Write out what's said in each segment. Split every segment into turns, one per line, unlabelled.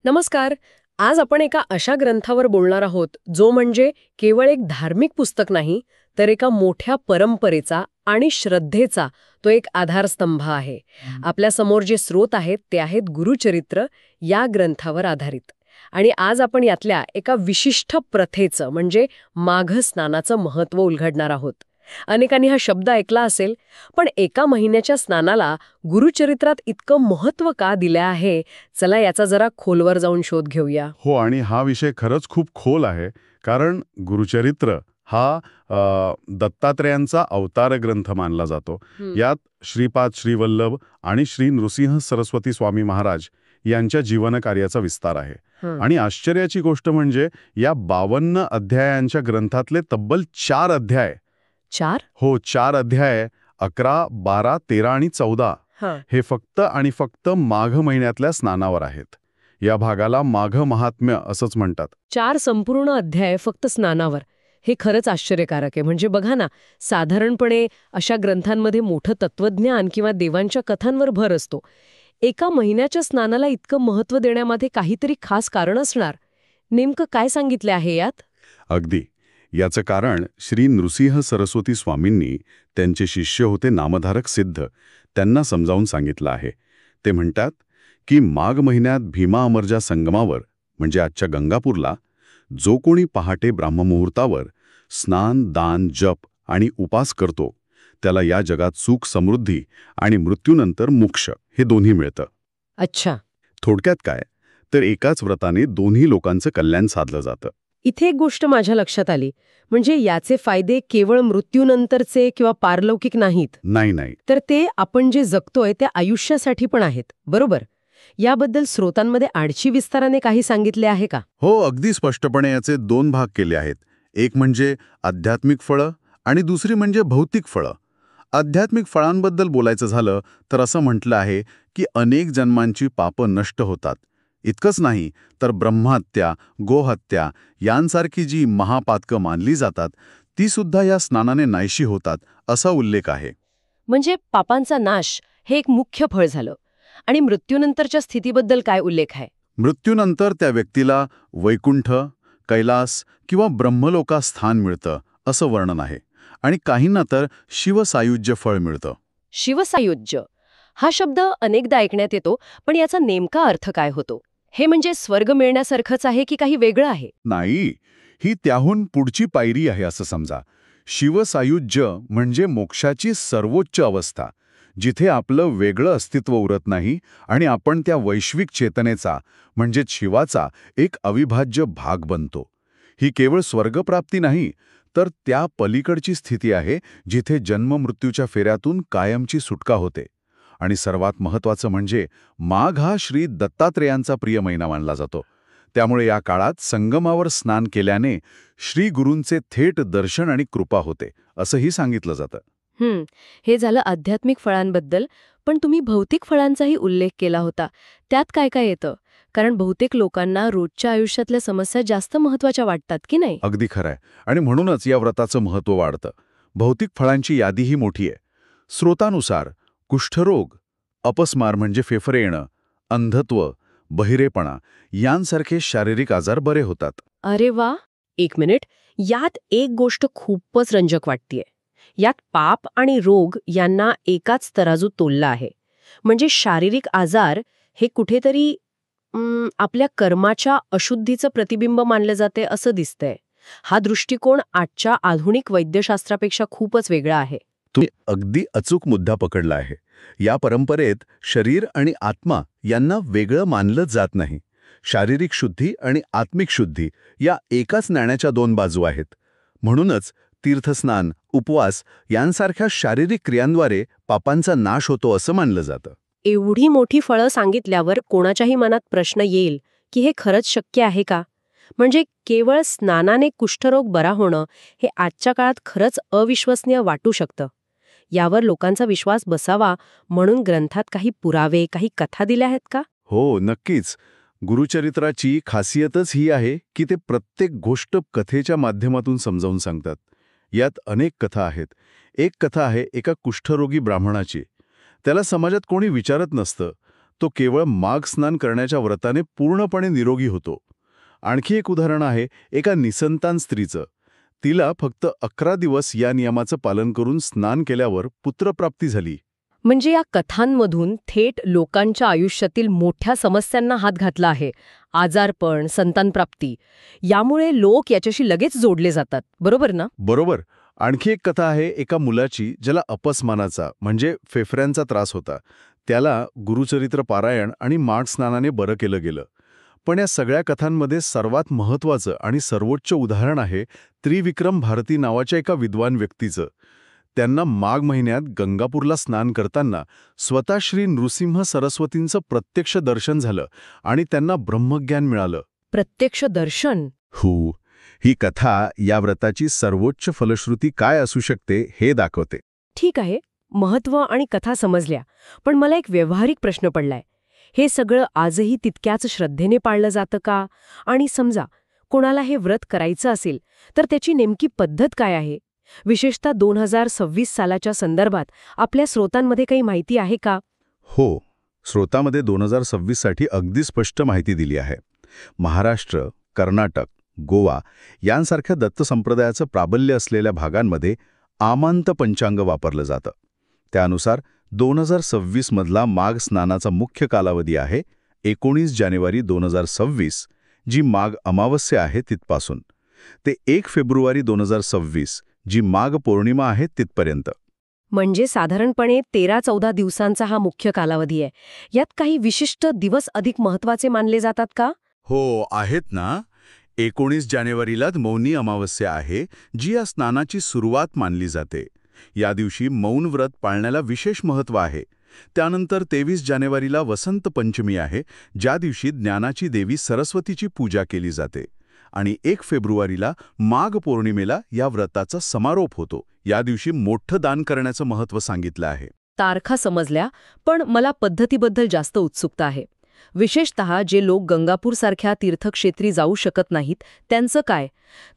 नमस्कार. आज आपण एका अशा ग्रंथावर बोलणार आहोत जो म्हणजे केवळ एक धार्मिक पुस्तक नाही, तर एका मोठ्या परंपरेचा आणि श्रद्धेचा तो एक आधारस्तंभ आहे. आपल्या समोर जे स्रोत आहेत ते आहेत गुरुचरित्र या ग्रंथावर आधारित. आणि आज आपण यातल्या एका विशिष्ट प्रथेचं म्हणजे माघ स्नानाचं महत्त्व उलगडणार आहोत. अनेकांनी हा शब्द ऐकला असेल, पण एका महिन्याच्या स्नानाला गुरुचरित्रात इतकं महत्त्व का दिलं आहे? चला याचा जरा खोलवर जाऊन शोध घेऊया.
हो, आणि हा विषय खरंच खूप खोल आहे. कारण गुरुचरित्र हा दत्तात्रेयांचा अवतार ग्रंथ मानला जातो. यात श्रीपाद श्रीवल्लभ आणि श्री नृसिंह सरस्वती स्वामी महाराज यांच्या जीवनकार्याचा विस्तार आहे. आणि आश्चर्याची गोष्ट म्हणजे या 52 अध्यायांच्या ग्रंथातले तब्बल 4 अध्याय
4?
हो, 4 अध्याय 11, 12, 13 आणि 14 हे फक्त आणि फक्त माघ महिन्यातल्या स्नानावर आहेत. या भागाला माघ महात्म्य असंच म्हणतात.
4 संपूर्ण अध्याय फक्त स्नानावर. हे खरंच आश्चर्यकारक आहे. म्हणजे बघा ना, साधारणपणे अशा ग्रंथांमध्ये मोठं तत्वज्ञान किंवा देवांच्या कथांवर भर असतो. एका महिन्याच्या स्नानाला इतकं महत्त्व देण्यामध्ये काहीतरी खास कारण असणार. नेमकं काय सांगितले आहे यात?
अगदी. याचं कारण श्री नृसिंह सरस्वती स्वामींनी त्यांचे शिष्य होते नामधारक सिद्ध त्यांना समजावून सांगितलं आहे. ते म्हणतात की माघ महिन्यात भीमा अमरजा संगमावर म्हणजे आजच्या गंगापूरला जो कोणी पहाटे ब्राह्ममुहूर्तावर स्नान, दान, जप आणि उपास करतो त्याला या जगात सुख, समृद्धी आणि मृत्यूनंतर मोक्ष हे दोन्ही मिळतं.
अच्छा.
थोडक्यात काय तर एकाच व्रताने दोन्ही लोकांचं कल्याण साधलं जातं.
इथे एक गोष्ट माझ्या लक्षात आली. म्हणजे याचे फायदे केवळ मृत्यूनंतरचे किंवा पारलौकिक नाहीत.
नाही.
तर ते आपण जे जगतोय त्या आयुष्यासाठी पण आहेत. बरोबर. याबद्दल स्रोतांमध्ये आणखी विस्ताराने काही सांगितले आहे का?
हो, अगदी स्पष्टपणे याचे 2 भाग केले आहेत. एक म्हणजे आध्यात्मिक फळं आणि दुसरी म्हणजे भौतिक फळं. आध्यात्मिक फळांबद्दल बोलायचं झालं तर असं म्हटलं आहे की अनेक जन्मांची पापं नष्ट होतात. इतकंच नाही तर ब्रह्महत्या, गोहत्या यांसारखी जी महापातकं मानली जातात ती सुद्धा या स्नानाने नाहीशी होतात असा उल्लेख आहे.
म्हणजे पापांचा नाश हे एक मुख्य फळ झालं. आणि मृत्यूनंतरच्या स्थितीबद्दल काय उल्लेख आहे?
मृत्यूनंतर त्या व्यक्तीला वैकुंठ, कैलास किंवा ब्रह्मलोकात स्थान मिळतं असं वर्णन आहे. आणि काहींना तर शिवसायुज्य फळ मिळतं.
शिवसायुज्य हा शब्द अनेकदा ऐकण्यात येतो, पण याचा नेमका अर्थ काय होतो? हे म्हणजे स्वर्ग मिळण्यासारखंच आहे की काही वेगळं आहे?
नाही, ही त्याहून पुढची पायरी आहे असं समजा. शिवसायुज्य म्हणजे मोक्षाची सर्वोच्च अवस्था, जिथे आपलं वेगळं अस्तित्व उरत नाही आणि आपण त्या वैश्विक चेतनेचा म्हणजेच शिवाचा एक अविभाज्य भाग बनतो. ही केवळ स्वर्गप्राप्ती नाही, तर त्या पलीकडची स्थिती आहे जिथे जन्ममृत्यूच्या फेऱ्यातून कायमची सुटका होते. आणि सर्वात महत्त्वाचं म्हणजे माघ हा श्री दत्तात्रेयांचा प्रिय महिना मानला जातो. त्यामुळे या काळात संगमावर स्नान केल्याने श्री गुरूंचे थेट दर्शन आणि कृपा होते असंही सांगितलं जातं.
हे झालं आध्यात्मिक फळांबद्दल. पण तुम्ही भौतिक फळांचाही उल्लेख केला होता. त्यात काय काय येतं? कारण बहुतेक लोकांना रोजच्या आयुष्यातल्या समस्या जास्त महत्त्वाच्या वाटतात की नाही?
अगदी खरंय. आणि म्हणूनच या व्रताचं महत्त्व वाढतं. भौतिक फळांची यादीही मोठी आहे. स्रोतानुसार कुष्ठरोग, अपस्मार म्हणजे फेफरे येणं, अंधत्व, बहिरेपणा यांसारखे शारीरिक आजार बरे होतात.
अरे वा. 1 मिनिट. यात एक गोष्ट खूपच रंजक वाटतेय. यात पाप आणि रोग यांना एकाच तराजू तोलला आहे. म्हणजे शारीरिक आजार हे कुठेतरी आपल्या कर्माच्या अशुद्धीचं प्रतिबिंब मानले जाते असं दिसतंय. हा दृष्टिकोन आजच्या आधुनिक वैद्यशास्त्रापेक्षा खूपच वेगळा आहे.
तुम्ही अगदी अचूक मुद्दा पकडला आहे. या परंपरेत शरीर आणि आत्मा यांना वेगळं मानलं जात नाही. शारीरिक शुद्धी आणि आत्मिक शुद्धी या एकाच नाण्याच्या 2 बाजू आहेत. म्हणूनच तीर्थस्नान, उपवास यांसारख्या शारीरिक क्रियांद्वारे पापांचा नाश होतो असं मानलं जातं.
एवढी मोठी फळं सांगितल्यावर कोणाच्याही मनात प्रश्न येईल की हे खरंच शक्य आहे का? म्हणजे केवळ स्नानाने कुष्ठरोग बरा होणं हे आजच्या काळात खरंच अविश्वसनीय वाटू शकतं. यावर लोकांचा विश्वास बसावा म्हणून ग्रंथात काही पुरावे, काही कथा दिल्या आहेत का?
हो, नक्कीच. गुरुचरित्राची खासियतच ही आहे की ते प्रत्येक गोष्ट कथेच्या माध्यमातून समजावून सांगतात. यात अनेक कथा आहेत. एक कथा आहे एका कुष्ठरोगी ब्राह्मणाची. त्याला समाजात कोणी विचारत नसतं. तो केवळ माघ स्नान करण्याच्या व्रताने पूर्णपणे निरोगी होतो. आणखी एक उदाहरण आहे एका निसंतान स्त्रीचं. तिला फक्त 11 दिवस या नियमाचं पालन करून स्नान केल्यावर पुत्रप्राप्ती झाली.
म्हणजे या कथांमधून थेट लोकांच्या आयुष्यातील मोठ्या समस्यांना हात घातला आहे. आजारपण, संतानप्राप्ती. यामुळे लोक याच्याशी लगेच जोडले जातात, बरोबर ना?
बरोबर. आणखी एक कथा आहे एका मुलाची ज्याला अपस्मानाचा म्हणजे फेफऱ्यांचा त्रास होता. त्याला गुरुचरित्र पारायण आणि माघ स्नानाने बरं केलं गेलं. पण या सगळ्या कथांमध्ये सर्वात महत्त्वाचं आणि सर्वोच्च उदाहरण आहे त्रिविक्रम भारती नावाच्या एका विद्वान व्यक्तीचं. त्यांना माघ महिन्यात गंगापूरला स्नान करताना स्वतः श्री नृसिंह सरस्वतींचं प्रत्यक्ष दर्शन झालं आणि त्यांना ब्रह्मज्ञान मिळालं.
प्रत्यक्ष दर्शन?
हो. ही कथा या व्रताची सर्वोच्च फलश्रुती काय असू शकते हे दाखवते.
ठीक आहे, महत्त्व आणि कथा समजल्या. पण मला एक व्यावहारिक प्रश्न पडलाय. हे सगळं आजही तितक्याच श्रद्धेने पाळलं जातं का? आणि समजा कोणाला हे व्रत करायचं असेल तर त्याची नेमकी पद्धत काय आहे? विशेषतः 2026 सालाच्या संदर्भात आपल्या स्रोतांमध्ये काही माहिती आहे का?
हो, स्रोतामध्ये 2026 साठी अगदी स्पष्ट माहिती दिली आहे. महाराष्ट्र, कर्नाटक, गोवा यांसारख्या दत्त संप्रदायाचं प्राबल्य असलेल्या भागांमध्ये आमांत पंचांग वापरलं जातं. त्यानुसार 2026 मधला माघ स्नानाचा मुख्य कालावधी आहे 19 जानेवारी 2026, जी माघ अमावस्या आहे तिथपासून ते 1 फेब्रुवारी 2026, जी माघ पौर्णिमा आहे तिथपर्यंत.
म्हणजे साधारणपणे 13-14 दिवसांचा हा मुख्य कालावधी आहे. यात काही विशिष्ट दिवस अधिक महत्त्वाचे मानले जातात का?
हो, आहेत ना. 19 जानेवारीलाच मौनी अमावस्या आहे, जी या स्नानाची सुरुवात मानली जाते. या दिवशी मौन व्रत पाळण्याला विशेष महत्त्व आहे. त्यानंतर 23 जानेवारीला वसंत पंचमी आहे, ज्या दिवशी ज्ञानाची देवी सरस्वतीची पूजा केली जाते. आणि 1 फेब्रुवारीला माघ पौर्णिमेला या व्रताचा समारोप होतो. या दिवशी मोठं दान करण्याचं महत्त्व सांगितलं आहे.
तारखा समजल्या, पण मला पद्धतीबद्दल जास्त उत्सुकता आहे. विशेषतः जे लोक गंगापूरसारख्या तीर्थक्षेत्री जाऊ शकत नाहीत त्यांचं काय?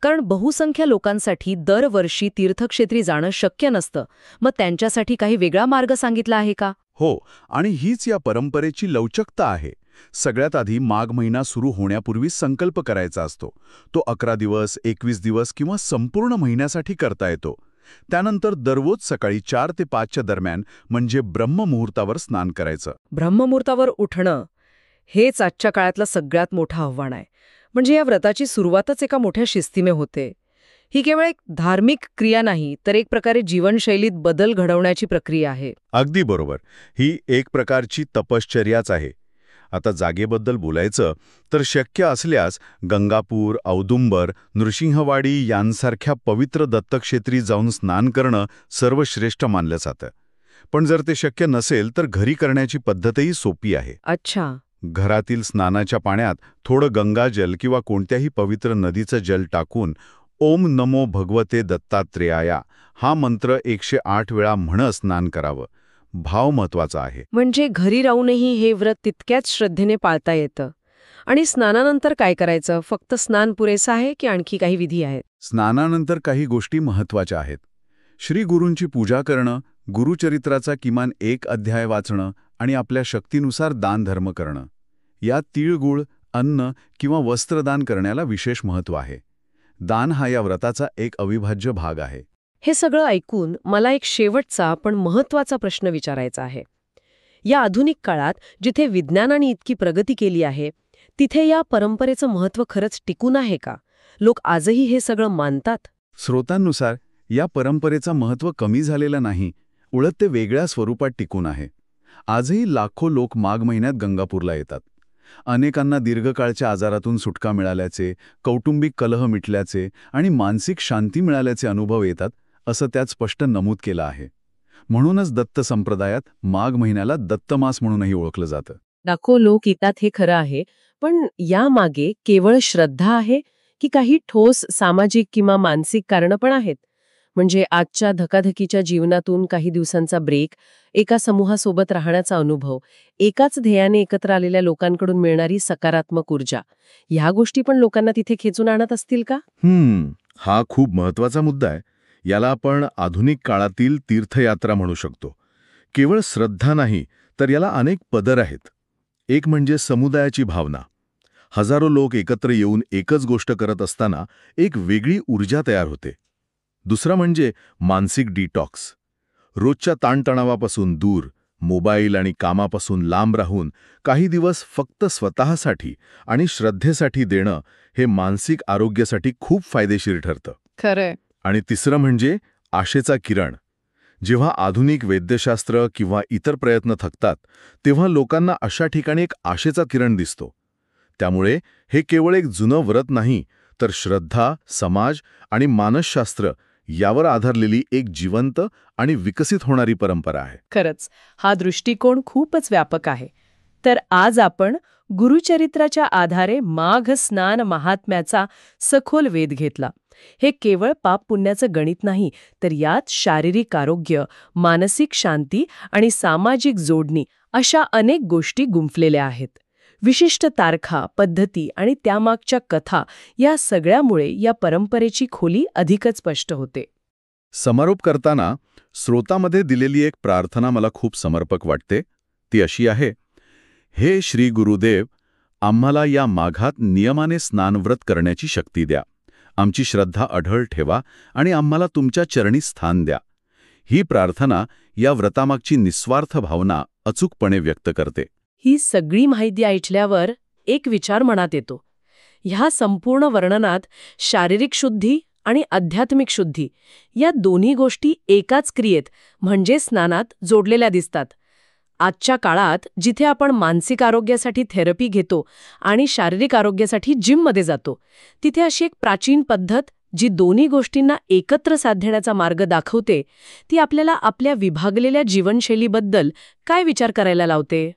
कारण बहुसंख्य लोकांसाठी दरवर्षी तीर्थक्षेत्री जाणं शक्य नसतं. मग त्यांच्यासाठी काही वेगळा मार्ग सांगितला आहे का?
हो, आणि हीच या परंपरेची लवचिकता आहे. सगळ्यात आधी माघ महिना सुरू होण्यापूर्वी संकल्प करायचा असतो. तो 11 दिवस, 21 दिवस किंवा संपूर्ण महिन्यासाठी करता येतो. त्यानंतर दररोज सकाळी 4 ते 5 च्या दरम्यान म्हणजे ब्रह्ममुहूर्तावर स्नान करायचं.
ब्रह्ममुहूर्तावर उठणं हेच आजच्या काळातलं सगळ्यात मोठं आव्हान आहे. म्हणजे या व्रताची सुरुवातच एका मोठ्या शिस्तीने होते. ही केवळ एक धार्मिक क्रिया नाही, तर एक प्रकारे जीवनशैलीत बदल घडवण्याची प्रक्रिया आहे.
अगदी बरोबर. ही एक प्रकारची तपश्चर्याच आहे. आता जागेबद्दल बोलायचं तर शक्य असल्यास गंगापूर, औदुंबर, नृसिंहवाडी यांसारख्या पवित्र दत्तक्षेत्री जाऊन स्नान करणं सर्वश्रेष्ठ मानलं जातं. पण जर ते शक्य नसेल तर घरी करण्याची पद्धतही सोपी आहे.
अच्छा.
घरातील स्नानाच्या पाण्यात थोडं गंगाजल किंवा कोणत्याही पवित्र नदीचं जल टाकून ओम नमो भगवते दत्तात्रेयाया हा मंत्र 108 वेळा म्हणत स्नान करावं. भाव महत्वाचा आहे.
म्हणजे घरी राहूनही हे व्रत तितक्याच श्रद्धेने पाळता येतं. आणि स्नानानंतर काय करायचं? फक्त स्नान पुरेसं आहे की आणखी काही विधी आहेत?
स्नानानंतर काही गोष्टी महत्वाच्या आहेत. श्री गुरूंची पूजा करणं, गुरुचरित्राचा किमान 1 अध्याय वाचणं आणि आपल्या शक्तीनुसार दानधर्म करणं. यात तीळगुळ, अन्न किंवा वस्त्रदान करण्याला विशेष महत्त्व आहे. दान हा या व्रताचा एक अविभाज्य भाग आहे.
हे सगळं ऐकून मला एक शेवटचा पण महत्त्वाचा प्रश्न विचारायचा आहे. या आधुनिक काळात जिथे विज्ञानाने इतकी प्रगती केली आहे, तिथे या परंपरेचं महत्त्व खरंच टिकून आहे का? लोक आजही हे सगळं मानतात?
स्रोतांनुसार या परंपरेचं महत्त्व कमी झालेलं नाही, उलट ते वेगळ्या स्वरूपात टिकून आहे. आजही लाखो लोक माघ महिन्यात गंगापूरला येतात. अनेकांना दीर्घकाळच्या आजारातून सुटका मिळाल्याचे, कौटुंबिक कलह मिटल्याचे आणि मानसिक शांती मिळाल्याचे अनुभव येतात, असं त्यात स्पष्ट नमूद केलं आहे. म्हणूनच दत्त संप्रदायात माघ महिन्याला दत्तमास म्हणूनही ओळखलं जातं.
लाखो लोक येतात हे खरं आहे, पण यामागे केवळ श्रद्धा आहे की काही ठोस सामाजिक किंवा मानसिक कारणं पण आहेत? म्हणजे आजच्या धकाधकीच्या जीवनातून काही दिवसांचा ब्रेक, एका समूहासोबत राहण्याचा अनुभव, एकाच ध्येयाने एकत्र आलेल्या लोकांकडून मिळणारी सकारात्मक ऊर्जा, ह्या गोष्टी पण लोकांना तिथे खेचून आणत असतील का?
हा खूप महत्वाचा मुद्दा आहे. याला आपण आधुनिक काळातील तीर्थयात्रा म्हणू शकतो. केवळ श्रद्धा नाही, तर याला अनेक पदर आहेत. एक म्हणजे समुदायाची भावना. हजारो लोक एकत्र येऊन एकच गोष्ट करत असताना एक वेगळी ऊर्जा तयार होते. दुसरा म्हणजे मानसिक डिटॉक्स. रोजच्या ताणतणावापासून दूर, मोबाईल आणि कामापासून लांब राहून काही दिवस फक्त स्वतःसाठी आणि श्रद्धेसाठी देणं हे मानसिक आरोग्यासाठी खूप फायदेशीर ठरतं.
खरंय.
आणि तिसरं म्हणजे आशेचा किरण. जेव्हा आधुनिक वैद्यशास्त्र किंवा इतर प्रयत्न थकतात तेव्हा लोकांना अशा ठिकाणी एक आशेचा किरण दिसतो. त्यामुळे हे केवळ एक जुनं व्रत नाही, तर श्रद्धा, समाज आणि मानसशास्त्र यावर आधारलेली एक जिवंत आणि विकसित होणारी परंपरा आहे.
खरंच हा दृष्टिकोन खूपच व्यापक आहे. तर आज आपण गुरुचरित्राच्या आधारे माघ स्नान महात्म्याचा सखोल वेध घेतला. हे केवळ पाप पुण्याचं गणित नाही, तर यात शारीरिक आरोग्य, मानसिक शांती आणि सामाजिक जोडणी अशा अनेक गोष्टी गुंफलेल्या आहेत. विशिष्ट तारखा, पद्धती आणि त्यामागच्या कथा या सगळ्यामुळे या परंपरेची खोली अधिकच स्पष्ट होते.
समारोप करताना श्रोतामध्ये दिलेली एक प्रार्थना मला खूप समर्पक वाटते. ती अशी आहे: हे श्री गुरुदेव, आम्हाला या माघात नियमाने स्नानव्रत करण्याची शक्ती द्या. आमची श्रद्धा अढळ ठेवा आणि आम्हाला तुमच्या चरणी स्थान द्या. ही प्रार्थना या व्रतामागची निस्वार्थ भावना अचूकपणे व्यक्त करते.
ही सगळी माहिती ऐकल्यावर एक विचार मनात येतो. ह्या संपूर्ण वर्णनात शारीरिक शुद्धी आणि आध्यात्मिक शुद्धी या दोन्ही गोष्टी एकाच क्रियेत म्हणजे स्नानात जोडलेल्या दिसतात. आजच्या काळात जिथे आपण मानसिक आरोग्यासाठी थेरपी घेतो आणि शारीरिक आरोग्यासाठी जिममध्ये जातो, तिथे अशी एक प्राचीन पद्धत जी दोन्ही गोष्टींना एकत्र साधण्याचा मार्ग दाखवते, ती आपल्याला आपल्या विभागलेल्या जीवनशैलीबद्दल काय विचार करायला लावते.